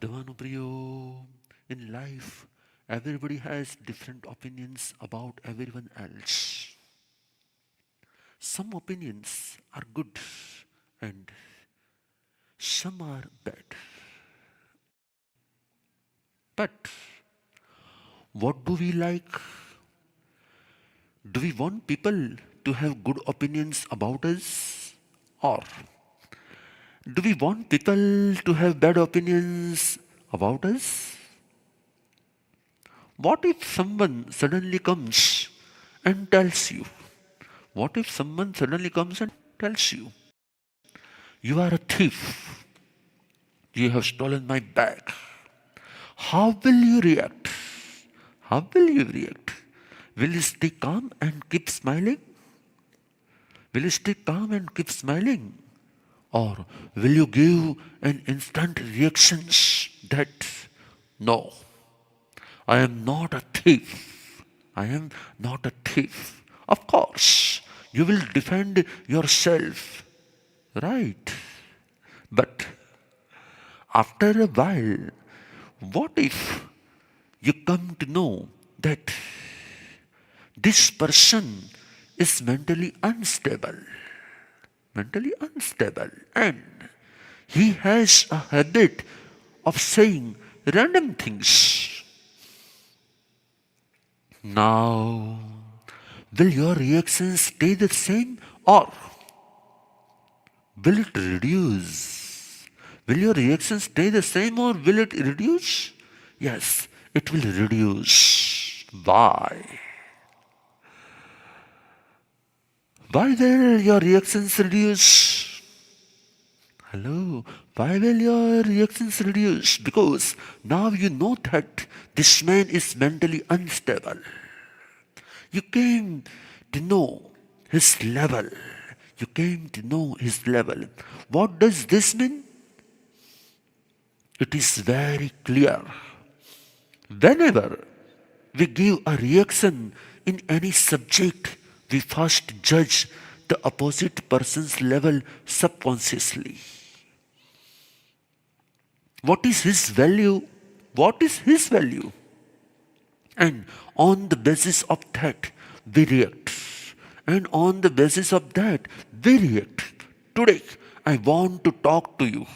Devanupriyo, in life, everybody has different opinions about everyone else. Some opinions are good and some are bad. But what do we like? Do we want people to have good opinions about us? Or do we want people to have bad opinions about us? What if someone suddenly comes and tells you? What if someone suddenly comes and tells you, you are a thief, you have stolen my bag? How will you react? How will you react? Will you stay calm and keep smiling? Will you stay calm and keep smiling? Or will you give an instant reaction that, no, I am not a thief. I am not a thief. Of course, you will defend yourself, right? But after a while, what if you come to know that this person is mentally unstable, and he has a habit of saying random things? Now, will your reaction stay the same or will it reduce? Will your reaction stay the same or will it reduce? Yes, it will reduce. Why? Why will your reactions reduce? Hello, why will your reactions reduce? Because now you know that this man is mentally unstable. You came to know his level. You came to know his level. What does this mean? It is very clear. Whenever we give a reaction in any subject, we first judge the opposite person's level subconsciously. What is his value? What is his value? And on the basis of that, we react. And on the basis of that, we react. Today, I want to talk to you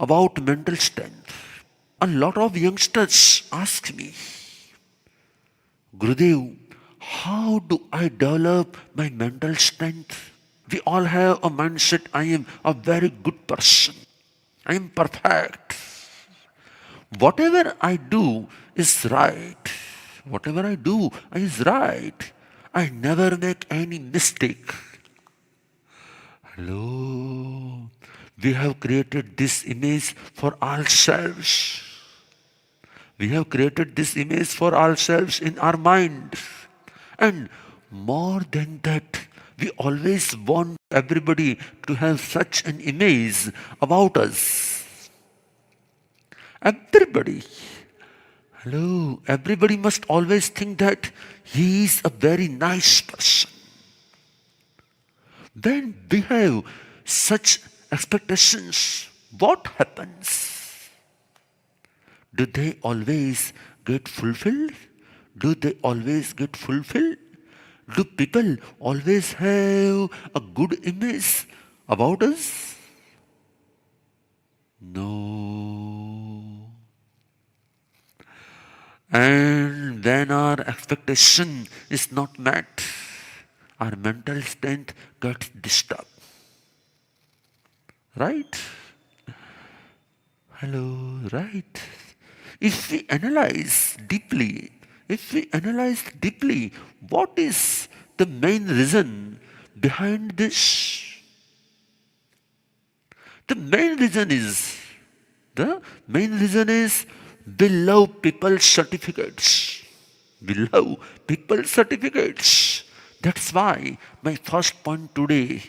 about mental strength. A lot of youngsters ask me, Gurudev, how do I develop my mental strength? We all have a mindset, I am a very good person. I am perfect. Whatever I do is right. Whatever I do is right. I never make any mistake. Hello. We have created this image for ourselves. We have created this image for ourselves in our mind. And more than that, we always want everybody to have such an image about us. Everybody. Hello. Everybody must always think that he is a very nice person. When we have such expectations, what happens? Do they always get fulfilled? Do they always get fulfilled? Do people always have a good image about us? No. And when our expectation is not met, our mental strength gets disturbed. Right? Hello, right? If we analyze deeply, what is the main reason behind this? The main reason is we love people's certificates. We love people's certificates. That's why my first point today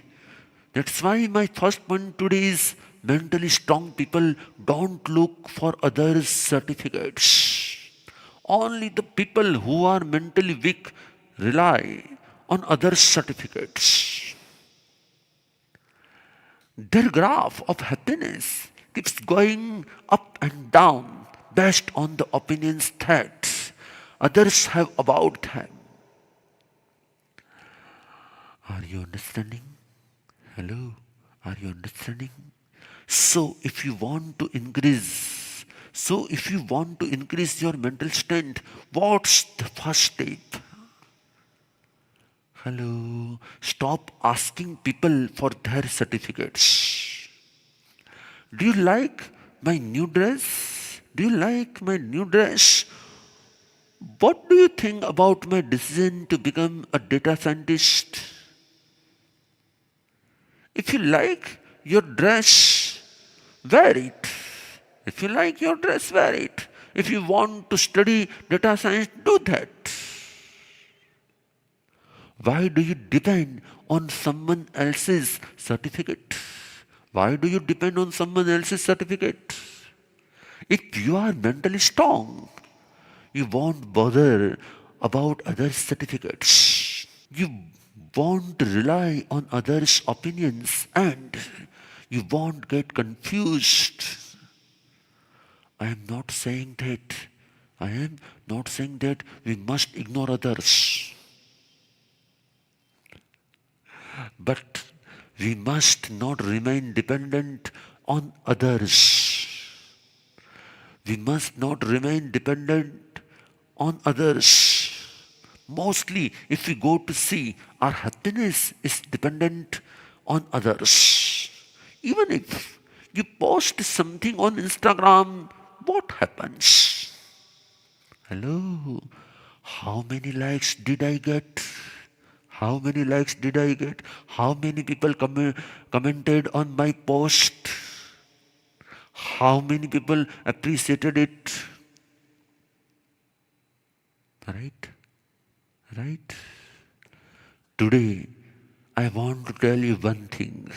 is mentally strong people don't look for others' certificates. Only the people who are mentally weak rely on others' certificates. Their graph of happiness keeps going up and down based on the opinions that others have about him. Are you understanding? Hello? Are you understanding? So if you want to increase your mental strength, what's the first step? Hello? Stop asking people for their certificates. Do you like my new dress? Do you like my new dress? What do you think about my decision to become a data scientist? If you like your dress, wear it. If you like your dress, wear it. If you want to study data science, do that. Why do you depend on someone else's certificate? Why do you depend on someone else's certificate? If you are mentally strong, you won't bother about others' certificates. You won't rely on others' opinions and you won't get confused. I am not saying that we must ignore others. But we must not remain dependent on others. We must not remain dependent on others. Mostly, if we go to see, our happiness is dependent on others. Even if you post something on Instagram, what happens? Hello? How many likes did I get? How many likes did I get? How many people commented on my post? How many people appreciated it? Right? Right? Today, I want to tell you one thing.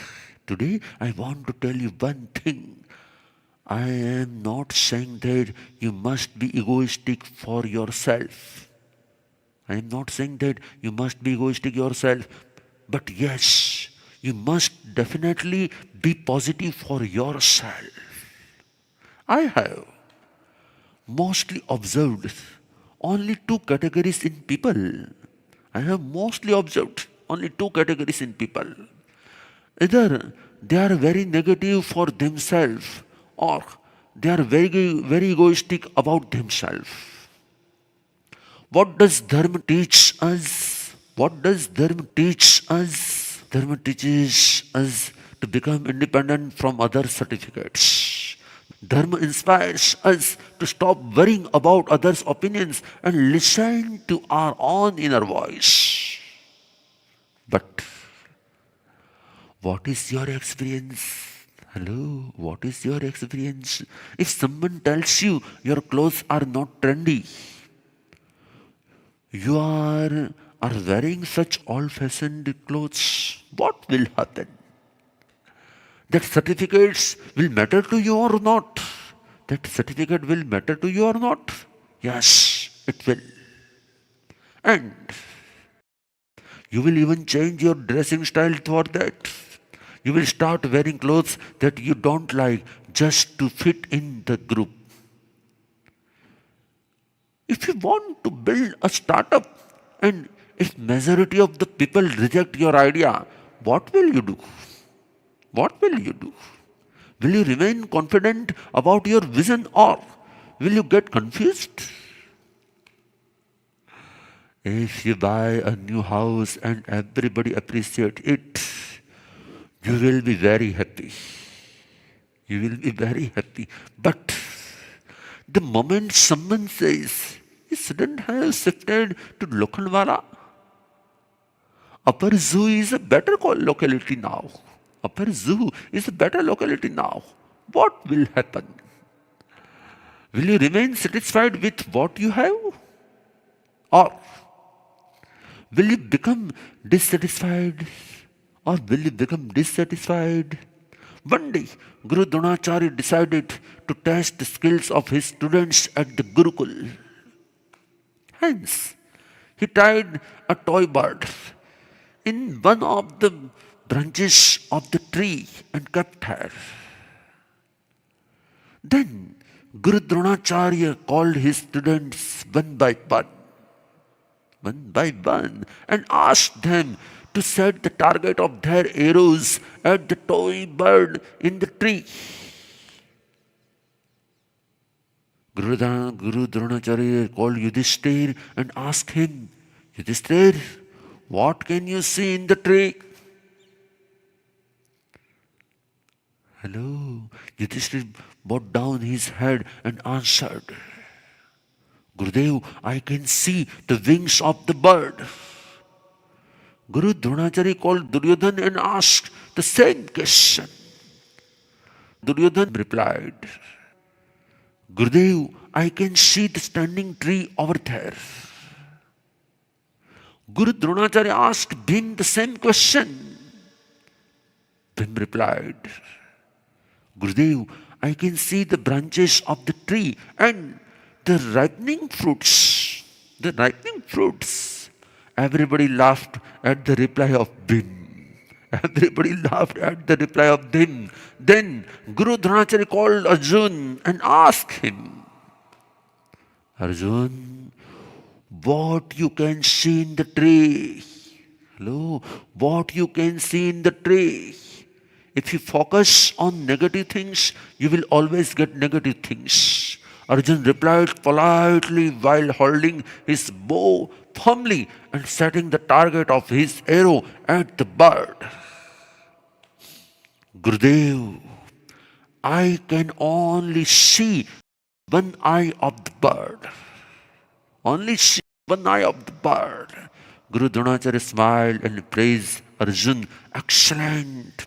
I am not saying that you must be egoistic for yourself. I am not saying that you must be egoistic yourself. But yes, you must definitely be positive for yourself. I have mostly observed only two categories in people. Either they are very negative for themselves or they are very, very egoistic about themselves. What does Dharma teach us? Dharma teaches us to become independent from other certificates. Dharma inspires us to stop worrying about others' opinions and listen to our own inner voice. But what is your experience? Hello, what is your experience? If someone tells you your clothes are not trendy, you are wearing such old-fashioned clothes, what will happen? That certificates will matter to you or not? Yes, it will. And you will even change your dressing style for that. You will start wearing clothes that you don't like just to fit in the group. If you want to build a startup and if majority of the people reject your idea, what will you do? Will you remain confident about your vision or will you get confused? If you buy a new house and everybody appreciates it, you will be very happy. But the moment someone says, you shouldn't have shifted to Lokhandwala, Upper Zoo is a better locality now. What will happen? Will you remain satisfied with what you have? Or will you become dissatisfied? One day, Guru Dronacharya decided to test the skills of his students at the Gurukul. Hence, he tied a toy bird in one of the branches of the tree and kept her. Then Guru Dronacharya called his students one by one, and asked them to set the target of their arrows at the toy bird in the tree. Guru Dronacharya called Yudhishthir and asked him, Yudhishthir, what can you see in the tree? Hello. Yudhishthir bowed down his head and answered, Gurudev, I can see the wings of the bird. Guru Dronacharya called Duryodhan and asked the same question. Duryodhan replied, Gurudev, I can see the standing tree over there. Guru Dronacharya asked Bhim the same question. Bhim replied, Gurudev, I can see the branches of the tree and the ripening fruits. The ripening fruits. Everybody laughed at the reply of Bhim. Everybody laughed at the reply of Bhim. Then Guru Dronacharya called Arjun and asked him, Arjun, what you can see in the tree? Hello, what you can see in the tree? If you focus on negative things, you will always get negative things. Arjun replied politely while holding his bow firmly and setting the target of his arrow at the bird. Gurudev, I can only see one eye of the bird. Only see one eye of the bird. Guru Dronacharya smiled and praised Arjun. Excellent.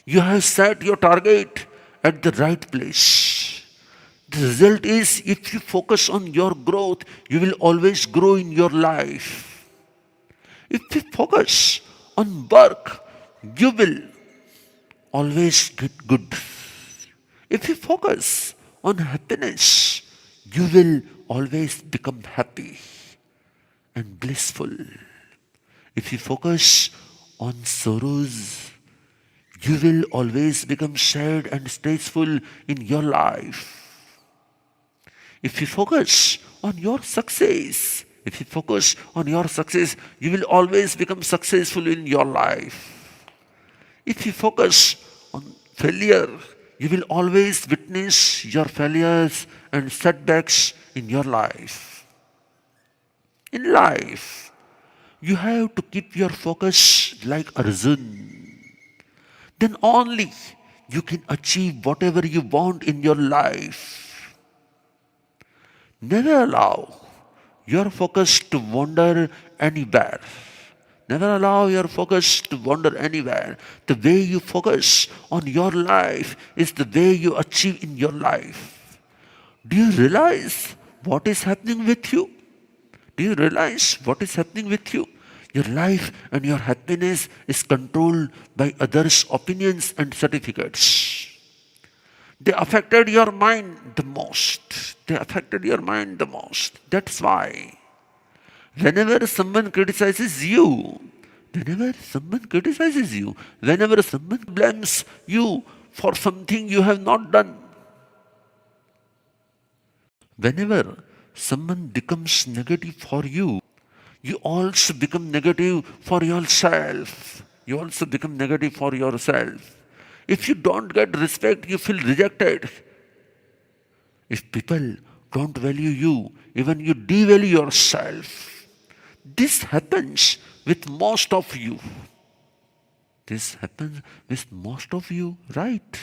You have set your target at the right place. The result is, if you focus on your growth, you will always grow in your life. If you focus on work, you will always get good. If you focus on happiness, you will always become happy and blissful. If you focus on sorrows, you will always become sad and stressful in your life. If you focus on your success, you will always become successful in your life. If you focus on failure, you will always witness your failures and setbacks in your life. In life, you have to keep your focus like Arjun. Then only you can achieve whatever you want in your life. Never allow your focus to wander anywhere. Never allow your focus to wander anywhere. The way you focus on your life is the way you achieve in your life. Do you realize what is happening with you? Do you realize what is happening with you? Your life and your happiness is controlled by others' opinions and certificates. They affected your mind the most. That's why whenever someone criticizes you, whenever someone blames you for something you have not done, whenever someone becomes negative for you, you also become negative for yourself. If you don't get respect, you feel rejected. If people don't value you, even you devalue yourself. This happens with most of you. Right?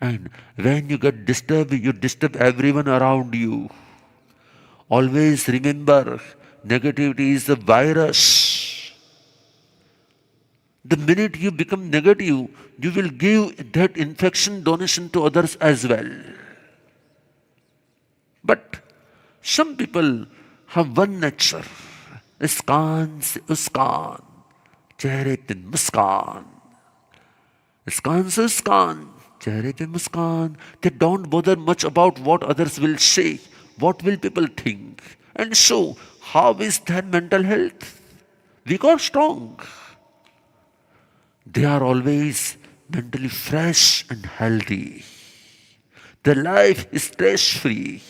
And when you get disturbed, you disturb everyone around you. Always remember, negativity is a virus. The minute you become negative, you will give that infection donation to others as well. But some people have one nature. Iskan se uskan, chehre pe muskan. Iskan se uskan, chehre pe muskan. They don't bother much about what others will say. What will people think? And so, how is their mental health? Weak or strong? They are always mentally fresh and healthy. the life is stress-free.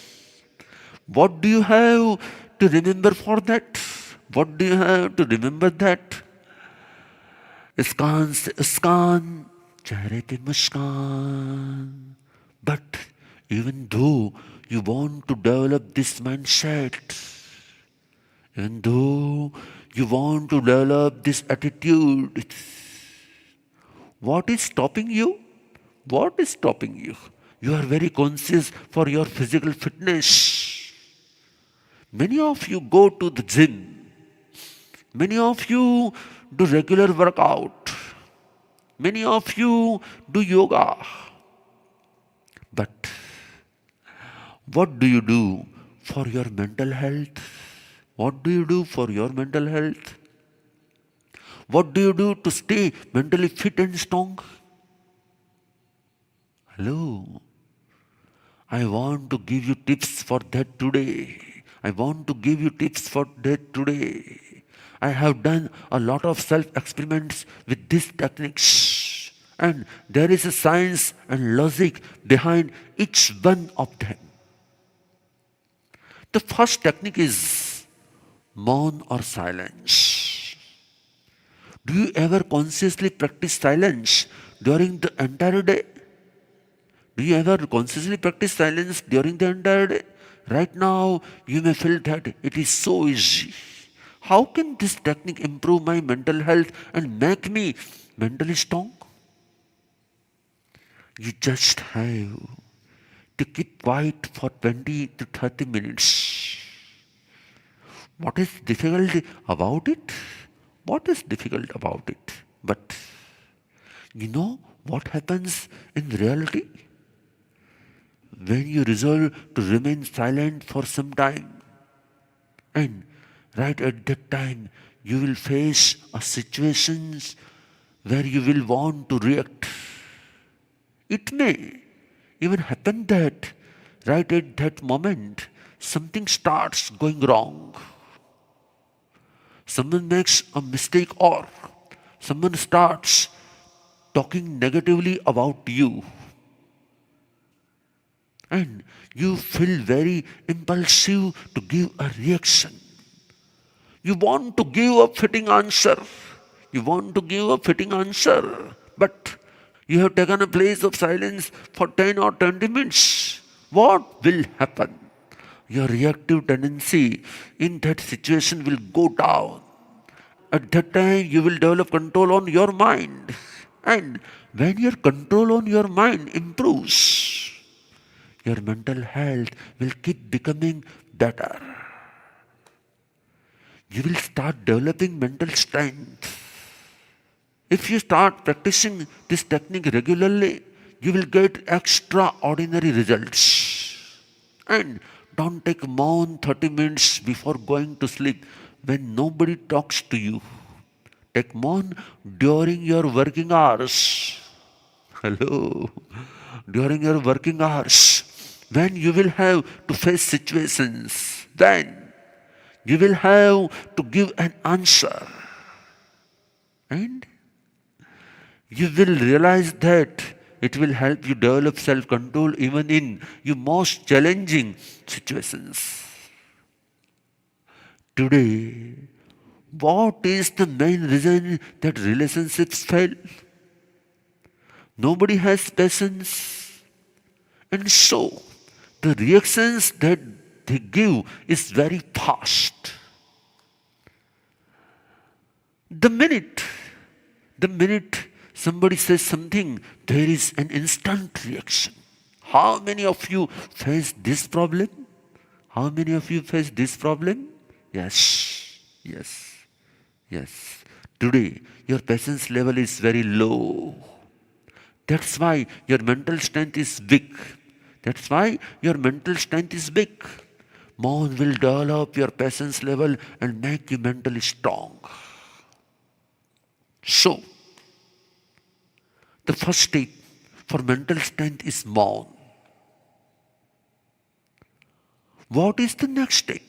What do you have to remember for that? What do you have to remember that? Iskan se iskan, chehre pe muskan. But even though you want to develop this mindset, even though you want to develop this attitude, what is stopping you? What is stopping you? You are very conscious for your physical fitness. Many of you go to the gym. Many of you do regular workout. Many of you do yoga. But what do you do for your mental health? What do you do for your mental health? What do you do to stay mentally fit and strong? Hello. I want to give you tips for that today. I want to give you tips for that today. I have done a lot of self-experiments with these techniques. And there is a science and logic behind each one of them. The first technique is mauन or silence. Do you ever consciously practice silence during the entire day? Do you ever consciously practice silence during the entire day? Right now, you may feel that it is so easy. How can this technique improve my mental health and make me mentally strong? You just have to keep quiet for 20 to 30 minutes. What is difficult about it? What is difficult about it? But you know what happens in reality? When you resolve to remain silent for some time, and right at that time you will face a situations where you will want to react. It may even happen that right at that moment something starts going wrong. Someone makes a mistake or someone starts talking negatively about you. And you feel very impulsive to give a reaction. You want to give a fitting answer. You want to give a fitting answer. But you have taken a place of silence for 10 or 20 minutes. What will happen? Your reactive tendency in that situation will go down. At that time, you will develop control on your mind. And when your control on your mind improves, your mental health will keep becoming better. You will start developing mental strength. If you start practicing this technique regularly, you will get extraordinary results. And don't take more than 30 minutes before going to sleep when nobody talks to you. Take more during your working hours. Hello. During your working hours, when you will have to face situations, then you will have to give an answer. And you will realize that it will help you develop self-control even in your most challenging situations. Today, what is the main reason that relationships fail? Nobody has patience. And so, the reactions that they give is very fast. The minute somebody says something, there is an instant reaction. How many of you face this problem? How many of you face this problem? Yes. Today, your patience level is very low. That's why your mental strength is weak. More will develop your patience level and make you mentally strong. So, the first step for mental strength is mauन. What is the next step?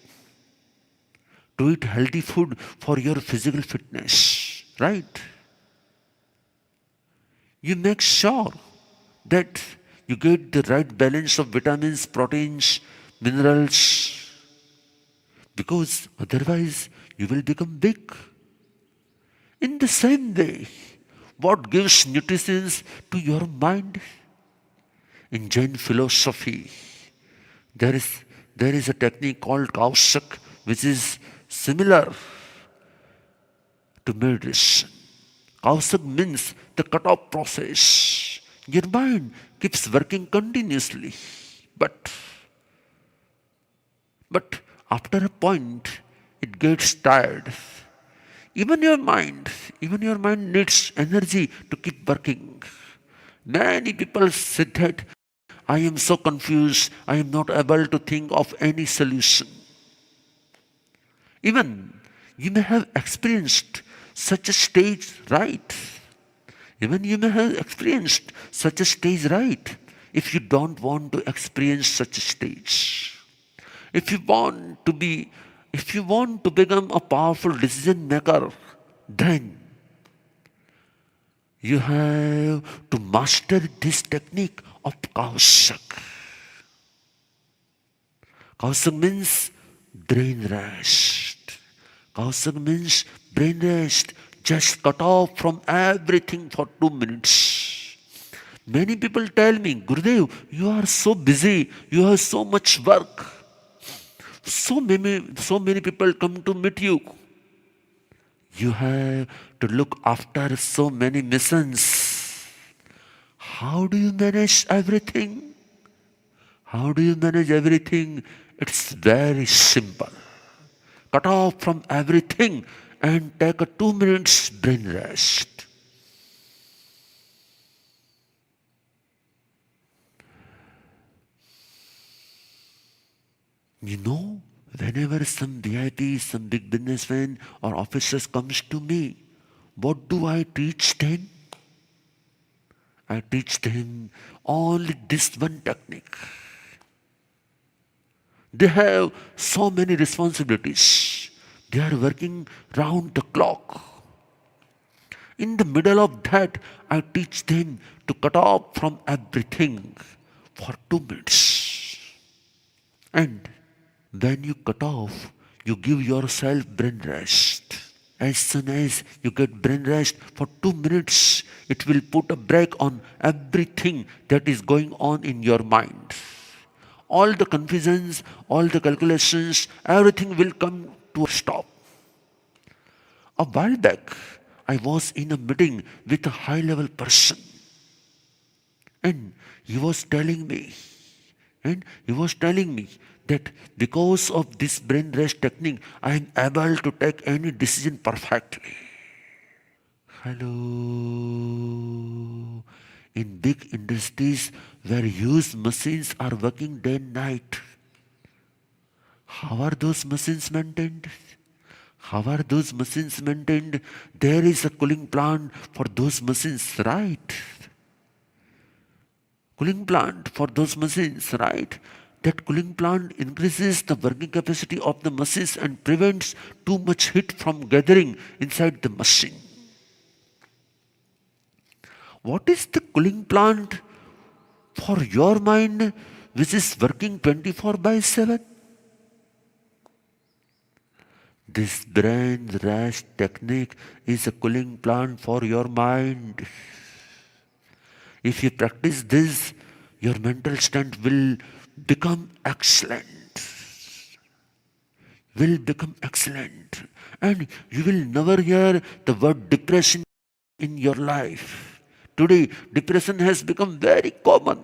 To eat healthy food for your physical fitness, right? You make sure that You get the right balance of vitamins, proteins, minerals. Because otherwise you will become big. In the same way, what gives nutrition to your mind? In Jain philosophy, there is a technique called Kaushak, which is similar to meditation. Kaushak means the cut-off process. Your mind keeps working continuously, but after a point, it gets tired. Even your mind needs energy to keep working. Many people said that I am so confused, I am not able to think of any solution. Even you may have experienced such a stage, right? Even you may have experienced such a stage, right? If you don't want to experience such a stage. If you want to become a powerful decision maker, then you have to master this technique of Kaushak. Kaushak means brain rest. Kaushak means brain rest. Just cut off from everything for 2 minutes. Many people tell me, Gurudev, you are so busy, you have so much work. So many people come to meet you. You have to look after so many missions. How do you manage everything? How do you manage everything? It's very simple. Cut off from everything and take a 2 minutes brain rest. You know, whenever some VIP, some big businessman or officers comes to me, what do I teach them? I teach them only this one technique. They have so many responsibilities. They are working round the clock. In the middle of that, I teach them to cut off from everything for 2 minutes. And when you cut off, you give yourself brain rest. As soon as you get brain rest for 2 minutes, it will put a brake on everything that is going on in your mind. All the confusions, all the calculations, everything will come to a stop. A while back, I was in a meeting with a high-level person. And he was telling me that because of this brain rest technique, I am able to take any decision perfectly. Hello. In big industries where huge machines are working day and night, how are those machines maintained? How are those machines maintained? There is a cooling plant for those machines, right? Cooling plant for those machines, right? That cooling plant increases the working capacity of the machines and prevents too much heat from gathering inside the machine. What is the cooling plant for your mind which is working 24/7? This brain rest technique is a cooling plant for your mind. If you practice this, your mental strength will become excellent. And you will never hear the word depression in your life. Today, depression has become very common.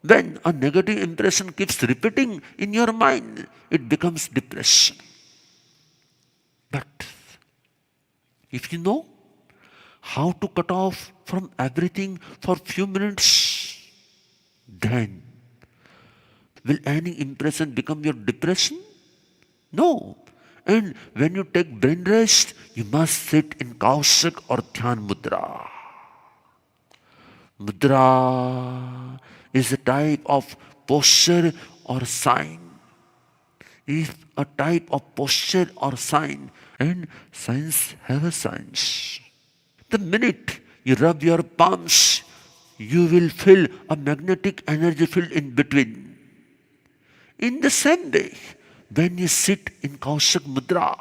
When a negative impression keeps repeating in your mind, it becomes depression. But if you know how to cut off from everything for few minutes, then will any impression become your depression? No. And when you take brain rest, you must sit in Kaushak or Dhyan Mudra. Mudra is a type of posture or sign. Is a type of posture or sign, and signs have a science. The minute you rub your palms, you will feel a magnetic energy field in between. In the same way, when you sit in Kaushik Mudra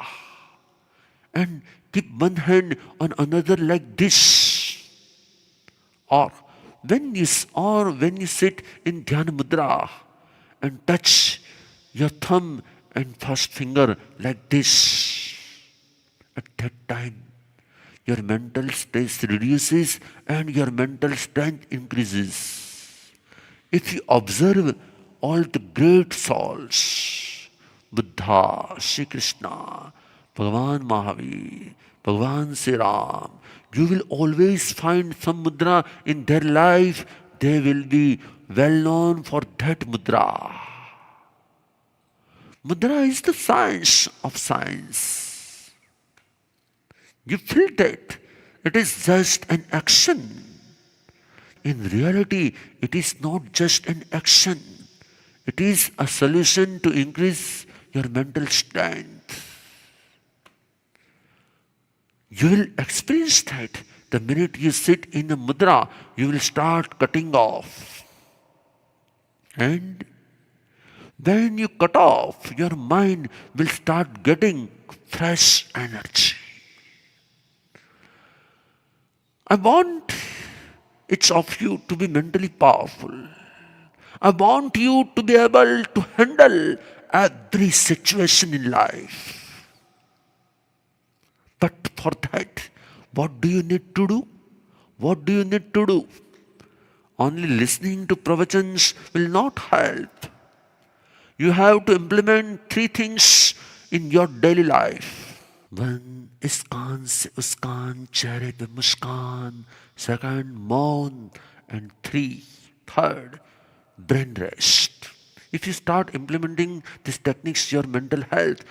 and keep one hand on another like this, or when you sit in Dhyana Mudra and touch your thumb and first finger like this, at that time your mental stress reduces and your mental strength increases. If you observe all the great souls, Buddha, Sri Krishna, Bhagwan Mahavir, Bhagwan Sri Ram, you will always find some mudra in their life. They will be well known for that mudra. Mudra is the science of science. You feel that it is just an action. In reality, it is not just an action. It is a solution to increase your mental strength. You will experience that the minute you sit in a mudra, you will start cutting off. And when you cut off, your mind will start getting fresh energy. I want each of you to be mentally powerful. I want you to be able to handle every situation in life. But for that, what do you need to do? What do you need to do? Only listening to pravachans will not help. You have to implement 3 things in your daily life. 1. Iskan se uskan chehre pe muskan. 2. Maun. And 3. Third, brain rest. If you start implementing these techniques, your mental health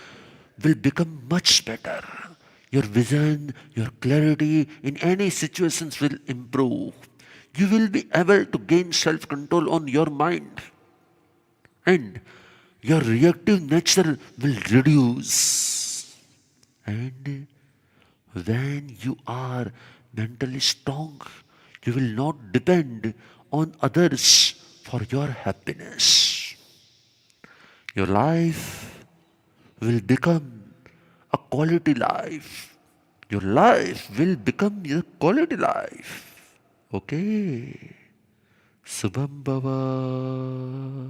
will become much better. Your vision, your clarity in any situations will improve. You will be able to gain self-control on your mind. And your reactive nature will reduce. And when you are mentally strong, you will not depend on others for your happiness. Your life will become a quality life. Your life will become your quality life. Okay. Subham Bhava.